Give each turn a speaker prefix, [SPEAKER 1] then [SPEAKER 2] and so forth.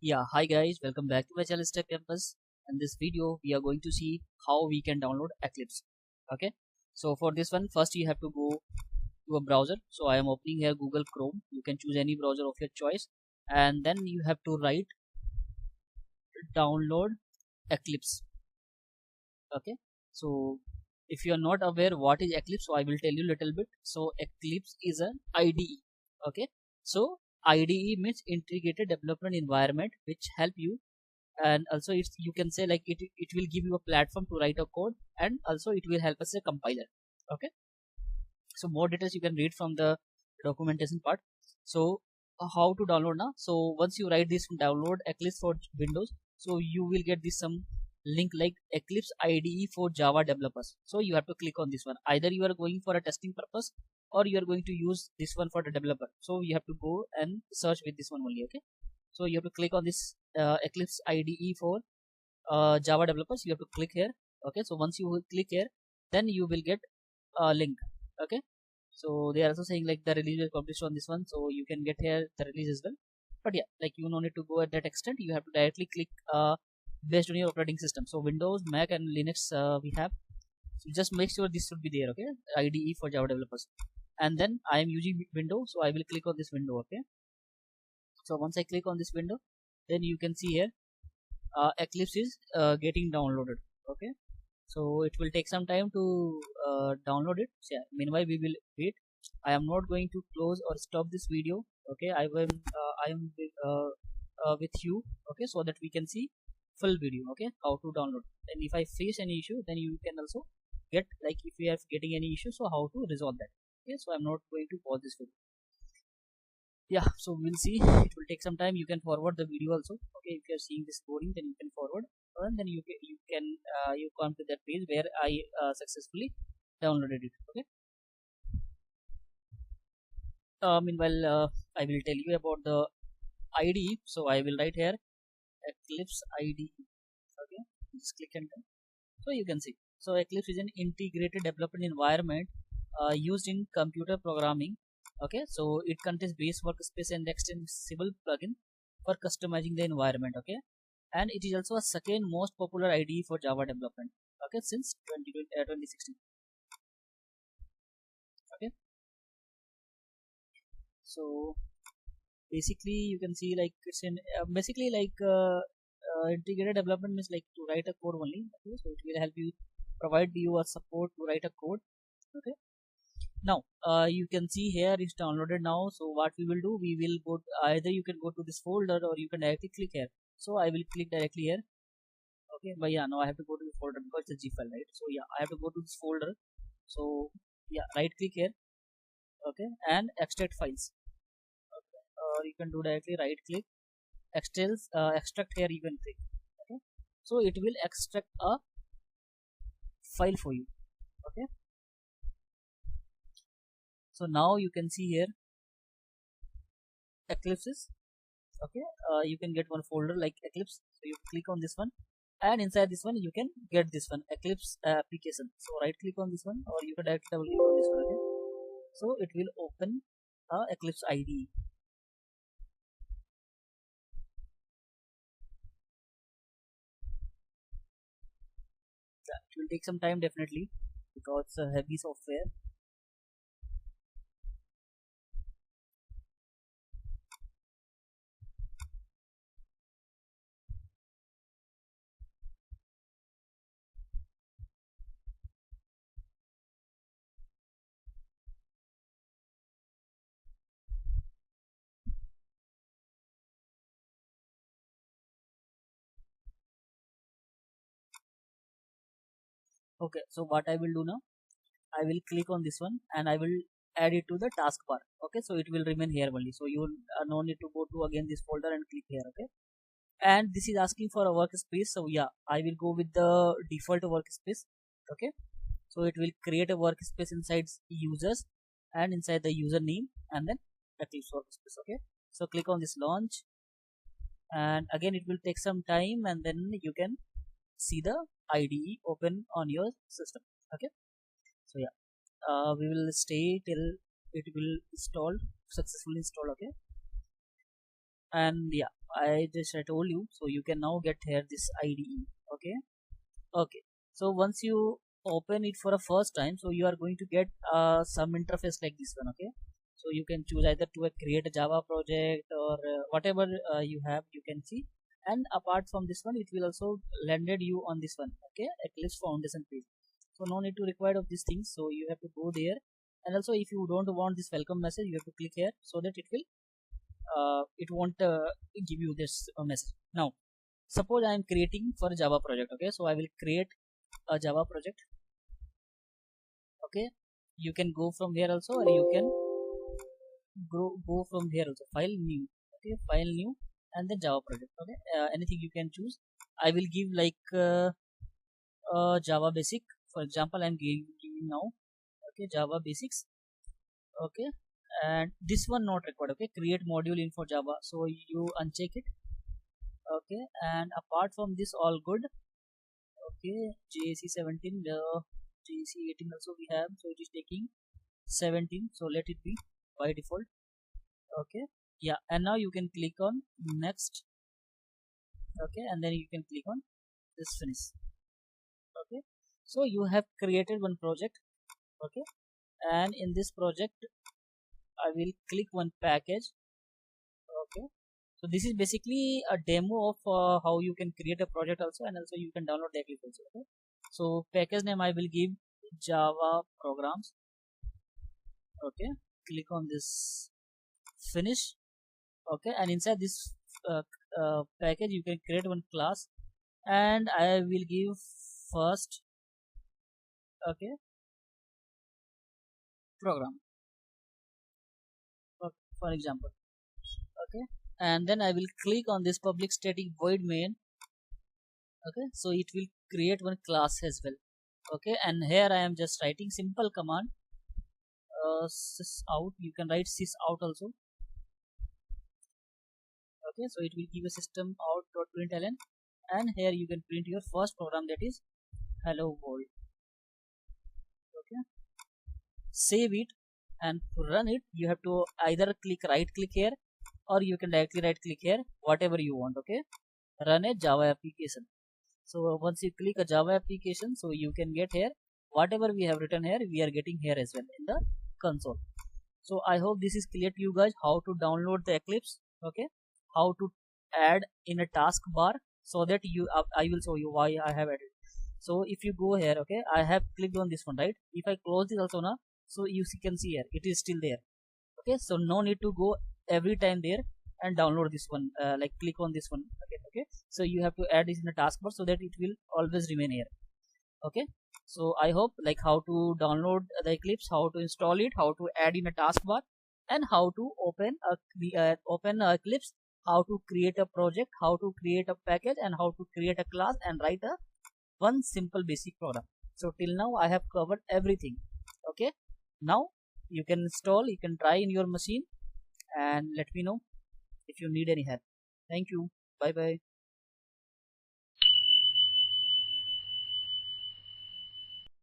[SPEAKER 1] Yeah, hi guys, welcome back to my channel Step Campus. In this video, we are going to see how we can download Eclipse. Okay, so for this one, first you have to go to a browser. So I am opening here Google Chrome. You can choose any browser of your choice, and then you have to write download Eclipse. Okay, so if you are not aware what is Eclipse, so I will tell you a little bit. So Eclipse is an IDE. Okay, so IDE means integrated development environment, which help you, and also it's, you can say like it will give you a platform to write a code, and also it will help us a compiler. Okay, so more details you can read from the documentation part. So how to download now? So once you write this download Eclipse for Windows, so you will get this some link like Eclipse IDE for Java developers. So you have to click on this one. Either you are going for a testing purpose or you are going to use this one for the developer. So you have to go and search with this one only. Okay, so you have to click on this Eclipse IDE for Java developers. You have to click here. Okay, so once you click here, then you will get a link. Okay, so they are also saying like the release will publish on this one, so you can get here the release as well. But yeah, like you no need to go at that extent. You have to directly click based on your operating system. So Windows, Mac, and Linux we have. So just make sure this should be there. Okay, IDE for Java developers. And then I am using Windows, so I will click on this window. Okay, so once I click on this window, then you can see here Eclipse is getting downloaded. Okay, so it will take some time to download it. So, yeah, meanwhile we will wait. I am not going to close or stop this video. Okay, I am with you. Okay, so that we can see full video. Okay, how to download, and if I face any issue, then you can also get, like if you are getting any issue, so how to resolve that. Okay, so I'm not going to pause this video. Yeah, so we'll see. It will take some time. You can forward the video also. Okay, if you're seeing this boring, then you can forward, and then you come to that page where I successfully downloaded it. Okay, meanwhile I will tell you about the IDE. So I will write here Eclipse IDE. Okay, just click enter. So you can see, so Eclipse is an integrated development environment used in computer programming. Okay, so it contains base workspace and extensible plugin for customizing the environment. Okay, and it is also a second most popular IDE for Java development. Okay, since 2016. Okay, so basically you can see like it's in basically like integrated development means like to write a code only. Okay, so it will help you, provide you a support to write a code. Okay, now you can see here it's downloaded now. So what we will do, we will go either you can go to this folder or you can directly click here. So I will click directly here. Okay, but yeah, now I have to go to the folder because it's a G file, right? So yeah, I have to go to this folder. So yeah, right click here. Okay, and extract files. Okay, or you can do directly right click, extract here you can click. Okay, so it will extract a file for you. Okay, so now you can see here Eclipse. Okay, you can get one folder like Eclipse. So you click on this one, and inside this one you can get this one Eclipse application. So right click on this one, or you can directly double click on this one. Okay, so it will open Eclipse IDE. Yeah, it will take some time definitely because it's a heavy software. Okay, so what I will do now, I will click on this one and I will add it to the taskbar. Okay, so it will remain here only. So you will no need to go to again this folder and click here. Okay, and this is asking for a workspace. So yeah, I will go with the default workspace. Okay, so it will create a workspace inside users and inside the username and then Eclipse workspace. Okay, so click on this launch, and again it will take some time, and then you can see the IDE open on your system. Okay, so yeah, we will stay till it will install successfully install. Okay, and yeah, I told you, so you can now get here this IDE. Okay. Okay, so once you open it for a first time, so you are going to get some interface like this one. Okay, so you can choose either to create a Java project or whatever you have, you can see. And apart from this one, it will also landed you on this one. Okay, Eclipse Foundation page. So no need to require of these things, so you have to go there. And also, if you don't want this welcome message, you have to click here so that it won't give you this message. Now suppose I am creating for a Java project. Okay, so I will create a Java project. Okay, you can go from here also, or you can go from here also. File new. Okay, file new, and then Java project. Okay, anything you can choose. I will give like Java basic. For example, I am giving now. Okay, Java basics. Okay, and this one not required. Okay, create module in for Java. So you uncheck it. Okay, and apart from this, all good. Okay, JAC 17, JAC 18 also we have, so it is taking 17, so let it be by default. Okay, yeah, and now you can click on next. Okay, and then you can click on this finish. Okay, so you have created one project. Okay, and in this project I will click one package. Okay, so this is basically a demo of how you can create a project also, and also you can download the Eclipse also. Okay, so package name I will give Java programs. Okay, click on this finish. Okay, and inside this package you can create one class, and I will give first. Okay, program, for example. Okay, and then I will click on this public static void main. Okay, so it will create one class as well. Okay, and here I am just writing simple command, sys out. You can write sys out also. Okay, so it will give a system out.println, and here you can print your first program, that is hello world. Okay, save it and run it. You have to either right click here, or you can directly right click here, whatever you want. Okay, run a Java application. So once you click a Java application, so you can get here whatever we have written here, we are getting here as well in the console. So I hope this is clear to you guys how to download the Eclipse. Okay, how to add in a taskbar, so that I will show you why I have added. So if you go here, okay, I have clicked on this one, right? If I close this also now, so you can see here it is still there. Okay, so no need to go every time there and download this one, like click on this one. Okay, so you have to add this in the taskbar so that it will always remain here. Okay, so I hope like how to download the Eclipse, how to install it, how to add in a taskbar, and how to open a Eclipse, how to create a project, how to create a package, and how to create a class and write a one simple basic program. So till now I have covered everything. Okay, now you can install, you can try in your machine, and let me know if you need any help. Thank you. Bye bye.